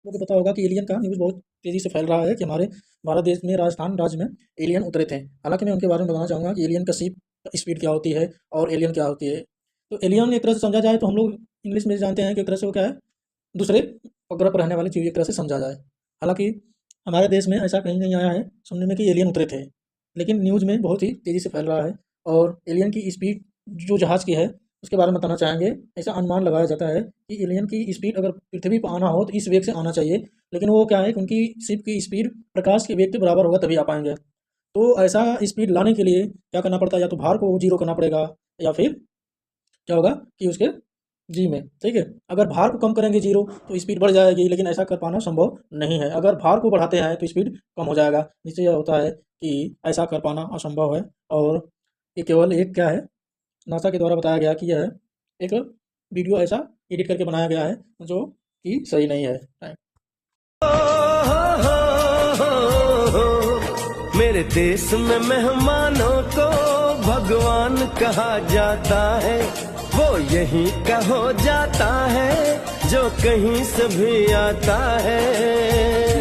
आपको पता होगा कि एलियन का न्यूज़ बहुत तेज़ी से फैल रहा है कि हमारे भारत देश में राजस्थान राज्य में एलियन उतरे थे। हालाँकि मैं उनके बारे में बताना चाहूँगा कि एलियन का स्पीड क्या होती है और एलियन क्या होती है। तो एलियन एक तरह से समझा जाए तो हम लोग इंग्लिश में जानते हैं कि एक तरह से वो क्या है, दूसरे ग्रह पर रहने वाली चीज़ एक तरह से समझा जाए। हालाँकि हमारे देश में ऐसा कहीं नहीं आया है सुनने में कि एलियन उतरे थे, लेकिन न्यूज़ में बहुत ही तेज़ी से फैल रहा है और एलियन की स्पीड जो जहाज़ की है उसके बारे में बताना चाहेंगे। ऐसा अनुमान लगाया जाता है कि एलियन की स्पीड अगर पृथ्वी पर आना हो तो इस वेग से आना चाहिए, लेकिन वो क्या है कि उनकी शिप की स्पीड प्रकाश के वेग के बराबर होगा तभी आ पाएँगे। तो ऐसा स्पीड लाने के लिए क्या करना पड़ता है, या तो भार को 0 करना पड़ेगा या फिर क्या होगा कि उसके जी में, ठीक है? अगर भार को कम करेंगे 0 तो स्पीड बढ़ जाएगी, लेकिन ऐसा कर पाना संभव नहीं है। अगर भार को बढ़ाते हैं तो स्पीड कम हो जाएगा। जिससे यह होता है कि ऐसा कर पाना असंभव है और ये केवल एक क्या है, नासा के द्वारा बताया गया कि यह एक वीडियो ऐसा एडिट करके बनाया गया है जो कि सही नहीं है। मेरे देश में मेहमानों को भगवान कहा जाता है, वो यहीं का हो जाता है जो कहीं से भी आता है।